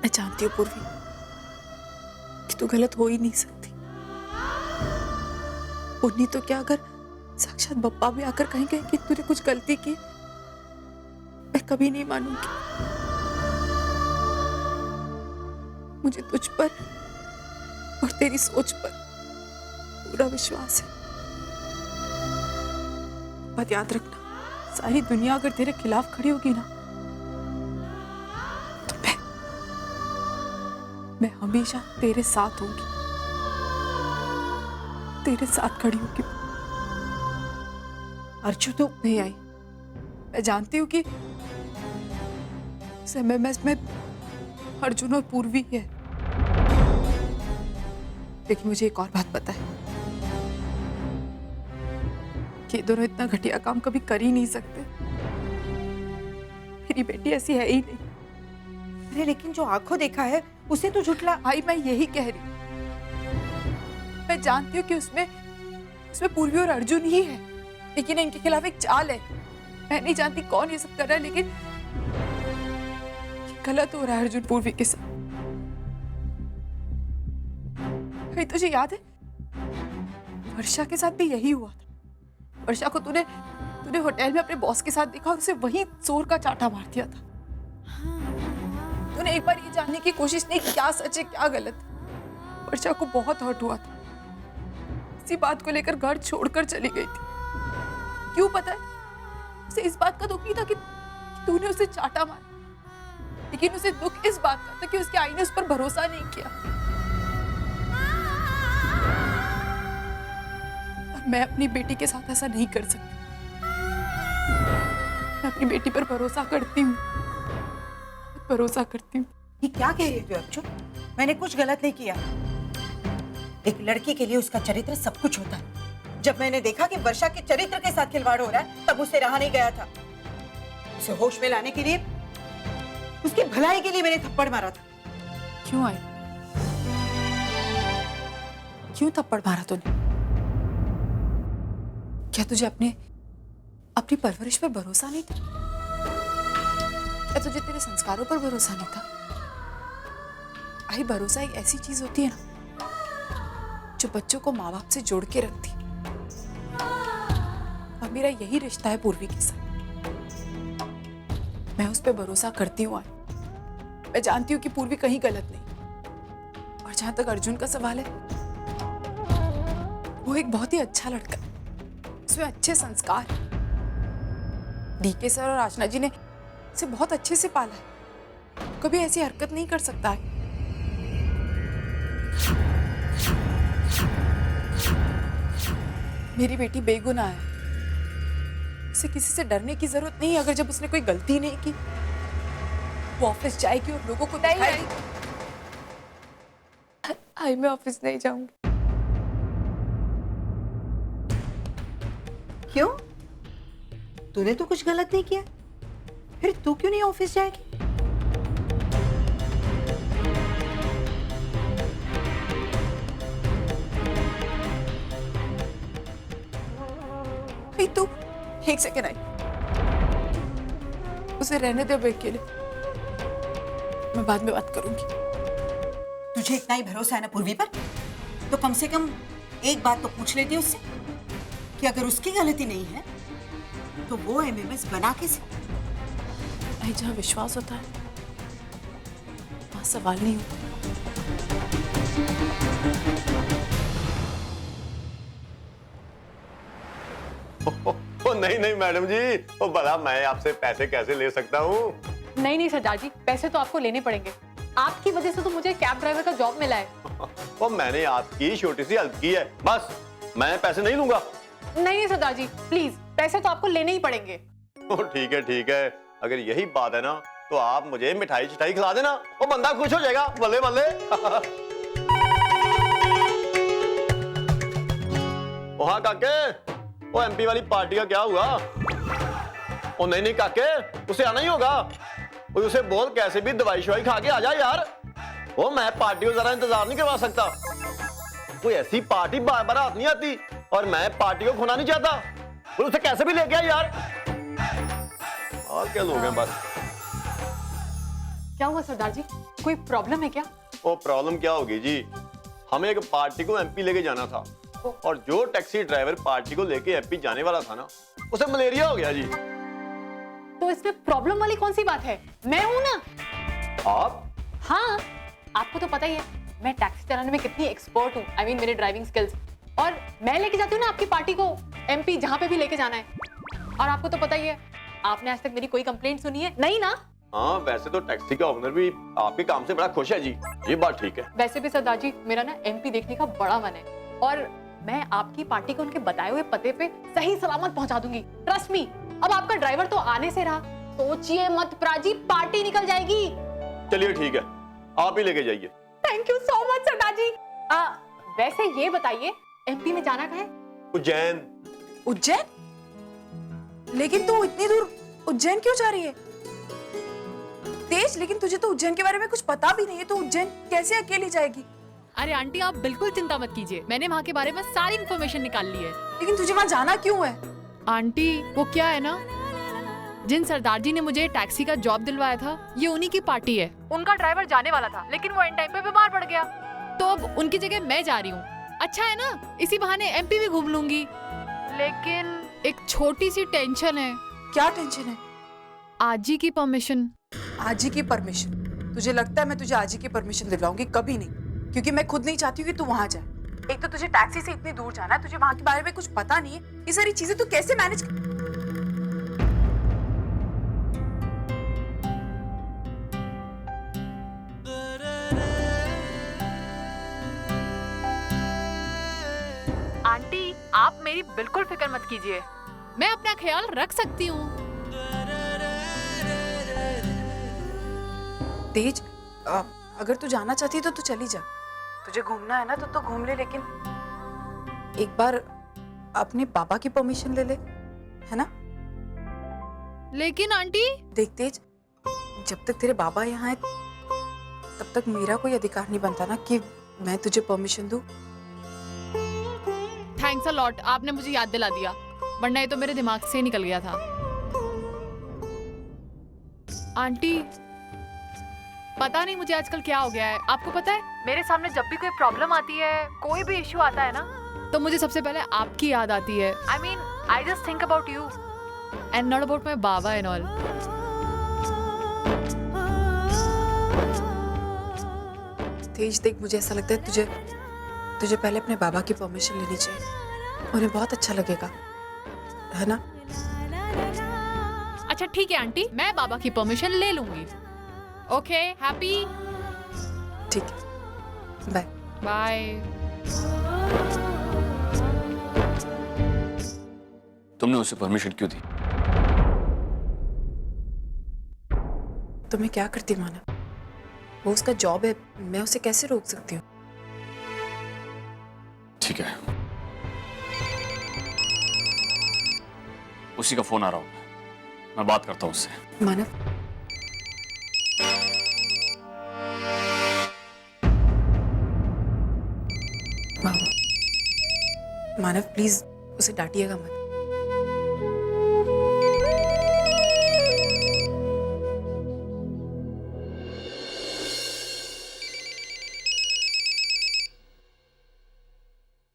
मैं जानती हूँ पूर्वी कि तू गलत हो ही नहीं सकती। उन्हीं तो क्या, अगर साक्षात बप्पा भी आकर कहेंगे कि तूने कुछ गलती की, मैं कभी नहीं मानूंगी। मुझे तुझ पर और तेरी सोच पर पूरा विश्वास है। बात याद रखना, सारी दुनिया अगर तेरे खिलाफ खड़ी होगी ना, तो मैं हमेशा तेरे साथ होंगी, तेरे साथ खड़ी होगी। अर्चू तो नहीं आई। मैं जानती हूँ कि एमएमएस में अर्जुन और पूर्वी है, लेकिन मुझे एक और बात पता है कि दोनों इतना घटिया काम कभी कर ही नहीं सकते। मेरी बेटी ऐसी है ही नहीं। अरे लेकिन जो आंखों देखा है उसे तो झुठला। भाई मैं यही कह रही, मैं जानती हूँ कि उसमें पूर्वी और अर्जुन ही है, लेकिन इनके खिलाफ एक चाल है। मैं नहीं जानती कौन ये सब कर रहा है, लेकिन ये गलत हो रहा है अर्जुन पूर्वी के साथ। भाई तुझे याद है वर्षा के साथ भी यही हुआ था। वर्षा को तूने होटल में अपने बॉस के साथ देखा और उसे वहीं जोर का चाटा मार दिया था। तूने एक बार ये जानने की कोशिश नहीं, क्या सच है क्या गलत। वर्षा को बहुत हर्ट हुआ था, इसी बात को लेकर घर छोड़कर चली गई थी। क्यों पता है? उसे इस बात का दुख नहीं था कि तूने उसे चाटा मारा, लेकिन उसे दुख इस बात का था कि उसके आई ने उस पर भरोसा नहीं किया। और मैं अपनी बेटी के साथ ऐसा नहीं कर सकती। मैं अपनी बेटी पर भरोसा करती हूँ, भरोसा करती हूँ। ये क्या कह रही हो अर्चू? मैंने कुछ गलत नहीं किया। एक लड़की के लिए उसका चरित्र सब कुछ होता है। जब मैंने देखा कि वर्षा के चरित्र के साथ खिलवाड़ हो रहा है, तब उसे रहा नहीं गया था। उसे होश में लाने के लिए, उसकी भलाई के लिए मैंने थप्पड़ मारा था। क्यों आई? क्यों थप्पड़ मारा तूने? क्या तुझे अपनी परवरिश पर भरोसा नहीं था? क्या तुझे तेरे संस्कारों पर भरोसा नहीं था? आई, भरोसा एक ऐसी चीज होती है ना जो बच्चों को माँ बाप से जोड़ के रखती है। और मेरा यही रिश्ता है पूर्वी के साथ। मैं उस पर भरोसा करती हूँ। मैं जानती हूँ कि पूर्वी कहीं गलत नहीं। और जहां तक अर्जुन का सवाल है, वो एक बहुत ही अच्छा लड़का है, उसमें अच्छे संस्कार। डीके सर और आशना जी ने उसे बहुत अच्छे से पाला है, कभी ऐसी हरकत नहीं कर सकता है। मेरी बेटी बेगुनाह है, उसे किसी से डरने की जरूरत नहीं है। अगर जब उसने कोई गलती नहीं की, वो ऑफिस जाएगी और लोगों को दिखाएगी। आई, मैं ऑफिस नहीं जाऊंगी। क्यों? तूने तो कुछ गलत नहीं किया, फिर तू क्यों नहीं ऑफिस जाएगी? तू एक सेकेंड आई, उसे रहने दे अकेले, मैं बाद में बात करूंगी। तुझे इतना ही भरोसा है ना पूर्वी पर, तो कम से कम एक बात तो पूछ लेती उससे कि अगर उसकी गलती नहीं है तो वो एमएमएस बना कैसे? आई, जहाँ विश्वास होता है वहां सवाल नहीं होता। नहीं नहीं मैडम जी, वो भला मैं आपसे पैसे कैसे ले सकता हूँ? नहीं सरदार जी, पैसे तो आपको लेने पड़ेंगे। आपकी वजह से तो मुझे कैब ड्राइवर का जॉब मिला है। वो मैंने आपकी छोटी सी हेल्प की है, बस। मैं पैसे नहीं लूंगा। नहीं सरदार जी, प्लीज, पैसे तो आपको लेने ही पड़ेंगे। ठीक है ठीक है, अगर यही बात है ना तो आप मुझे मिठाई चिठाई खिला देना, वो बंदा खुश हो जाएगा। बल्ले बल्ले। वहाँ काके, वो एमपी वाली पार्टी का क्या हुआ? ओ नहीं नहीं काके, उसे आना ही होगा। उसे बोल कैसे भी दवाई शवाई खा के आ जा यार। वो मैं पार्टी को जरा इंतजार नहीं करवा सकता। कोई ऐसी पार्टी बार बार हाथ नहीं आती, और मैं पार्टी को खोना नहीं चाहता। बोल उसे कैसे भी लेके आ यार। और क्या लोग हैं बस। क्या हुआ सरदार जी, कोई प्रॉब्लम है क्या? वो प्रॉब्लम क्या होगी जी, हमें एक पार्टी को एमपी लेके जाना था और जो टैक्सी ड्राइवर पार्टी को लेके एमपी जाने वाला था ना, उसे मलेरिया हो गया जी। तो इसमें प्रॉब्लम वाली कौन सी बात है? मैं हूं ना। आप? हाँ, आपको तो पता ही है मैं टैक्सी चलाने में कितनी एक्सपर्ट हूँ। I mean, मेरे ड्राइविंग स्किल्स। और मैं लेके जाती हूँ ना आपकी पार्टी को एमपी, जहाँ पे भी लेके जाना है। और आपको तो पता ही है, आपने आज तक मेरी कोई कंप्लेंट सुनी है नहीं ना? हाँ, वैसे तो टैक्सी का ओनर भी आपके काम से बड़ा खुश है जी, ये बात ठीक है। वैसे भी सरदार जी, मेरा ना एमपी देखने का बड़ा मन है और मैं आपकी पार्टी को उनके बताए हुए पते पे सही सलामत पहुंचा दूंगी। Trust me. अब आपका ड्राइवर तो आने से रहा, सोचिए मत प्राजी, पार्टी निकल जाएगी। चलिए ठीक है, आप ही लेके जाइए। थैंक यू सो मच सरदार जी। वैसे ये बताइए, एमपी में जाना कहाँ है? उज्जैन। उज्जैन? लेकिन तू इतनी दूर उज्जैन क्यों जा रही है? तेज, लेकिन तुझे तो उज्जैन के बारे में कुछ पता भी नहीं है, तो उज्जैन कैसे अकेली जाएगी? अरे आंटी, आप बिल्कुल चिंता मत कीजिए, मैंने वहाँ के बारे में सारी इन्फॉर्मेशन निकाल ली है। लेकिन तुझे वहाँ जाना क्यों है? आंटी, वो क्या है ना, जिन सरदार जी ने मुझे टैक्सी का जॉब दिलवाया था, ये उन्हीं की पार्टी है। उनका ड्राइवर जाने वाला था, लेकिन वो एंड टाइम पे बीमार पड़ गया, तो अब उनकी जगह मैं जा रही हूँ। अच्छा है ना, इसी बहाने एमपी भी घूम लूंगी। लेकिन एक छोटी सी टेंशन है। क्या टेंशन है? आजी की परमिशन। आजी की परमिशन? तुझे लगता है मैं तुझे आजी की परमिशन दिलवाऊंगी? कभी नहीं, क्योंकि मैं खुद नहीं चाहती हूँ कि तू वहां जाए। एक तो तुझे टैक्सी से इतनी दूर जाना है, तुझे वहां के बारे में कुछ पता नहीं है, ये सारी चीजें तू कैसे मैनेज आंटी, आप मेरी बिल्कुल फिक्र मत कीजिए, मैं अपना ख्याल रख सकती हूँ। तेज, अगर तू जाना चाहती है तो तू चली जा। तुझे घूमना है ना तो घूम ले, लेकिन एक बार अपने पापा की परमिशन ले ले, है ना? लेकिन आंटी, देख तेज, जब तक तेरे बाबा यहाँ है तब तक मेरा कोई अधिकार नहीं बनता ना कि मैं तुझे परमिशन दूं। थैंक्स अ लॉट, आपने मुझे याद दिला दिया, वरना ये तो मेरे दिमाग से निकल गया था। आंटी, पता नहीं मुझे आजकल क्या हो गया है, आपको पता है, मेरे सामने जब भी कोई प्रॉब्लम आती है, कोई भी इश्यू आता है ना, तो मुझे सबसे पहले आपकी याद आती है। I mean, I just think about you and not about my baba and all. तेज देख, मुझे ऐसा लगता है तुझे पहले अपने बाबा की परमिशन लेनी चाहिए, उन्हें बहुत अच्छा लगेगा, है ना? अच्छा ठीक है आंटी, मैं बाबा की परमिशन ले लूंगी। Okay, happy? ठीक है, बाय। बाय। तुमने उसे परमिशन क्यों दी? तो मैं क्या करती मानव, वो उसका जॉब है, मैं उसे कैसे रोक सकती हूँ? ठीक है, उसी का फोन आ रहा होगा, मैं बात करता हूँ उससे। मानव, मानव प्लीज उसे डांटिएगा मत।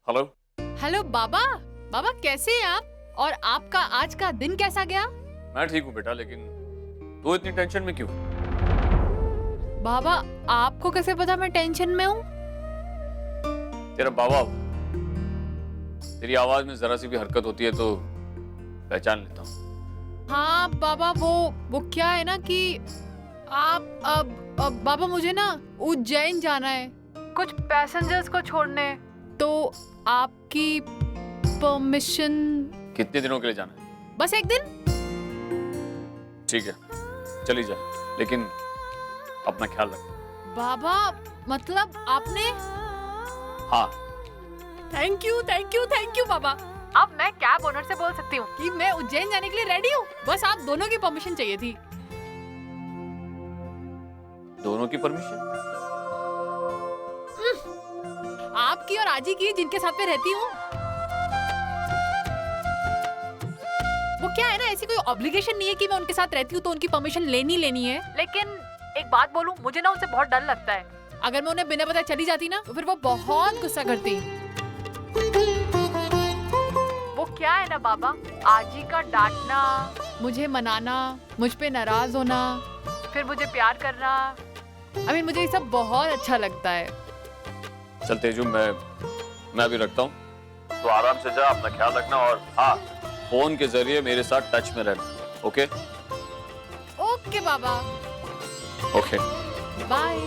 हेलो। हेलो बाबा, बाबा कैसे हैं आप? और आपका आज का दिन कैसा गया? मैं ठीक हूँ बेटा, लेकिन तू इतनी टेंशन में क्यों? बाबा, आपको कैसे पता मैं टेंशन में हूँ? तेरा बाबा, तेरी आवाज में जरा सी भी हरकत होती है तो पहचान लेता हूँ। हाँ बाबा, वो क्या है ना कि आप अब बाबा, मुझे ना उज्जैन जाना है कुछ पैसेंजर्स को छोड़ने, तो आपकी परमिशन? कितने दिनों के लिए जाना है? बस एक दिन। ठीक है, चली जा, लेकिन अपना ख्याल रख। बाबा, मतलब आपने? हाँ। थैंक यू बाबा। अब मैं कैब ओनर से बोल सकती हूँ कि मैं उज्जैन जाने के लिए रेडी हूँ, बस आप दोनों की परमिशन चाहिए थी। दोनों की परमिशन? आपकी और आजी की, जिनके साथ में रहती हूँ। वो क्या है ना, ऐसी कोई ऑब्लिगेशन नहीं है कि मैं उनके साथ रहती हूँ तो उनकी परमिशन लेनी है, लेकिन एक बात बोलूं, मुझे ना उनसे बहुत डर लगता है। अगर मैं उन्हें बिना बताए चली जाती ना तो फिर वो बहुत गुस्सा करती। वो क्या है ना बाबा, आजी का डांटना, मुझे मनाना, मुझ पे नाराज होना, फिर मुझे प्यार करना, मुझे ये सब बहुत अच्छा लगता है। चल तेजू, मैं अभी रखता हूँ, तो आराम से जा, अपना ख्याल रखना, और हाँ, फोन के जरिए मेरे साथ टच में रहना। ओके ओके बाबा, ओके बाय।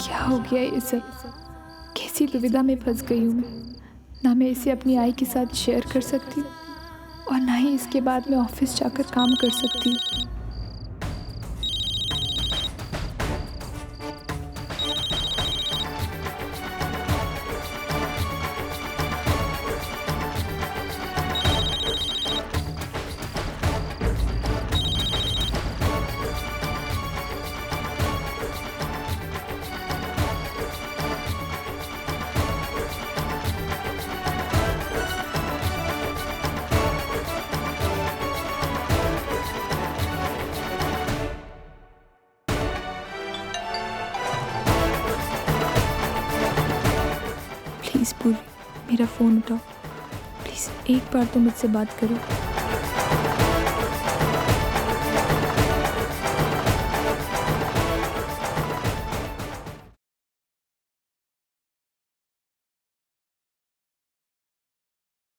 क्या हो गया ये सब? कैसी दुविधा में फंस गई हूँ मैं। ना मैं इसे अपनी आई के साथ शेयर कर सकती हूँ और ना ही इसके बाद मैं ऑफिस जाकर काम कर सकती हूँ। प्लीज़ पूरी, मेरा फ़ोन उठाओ प्लीज़, एक बार तो मुझसे बात करो।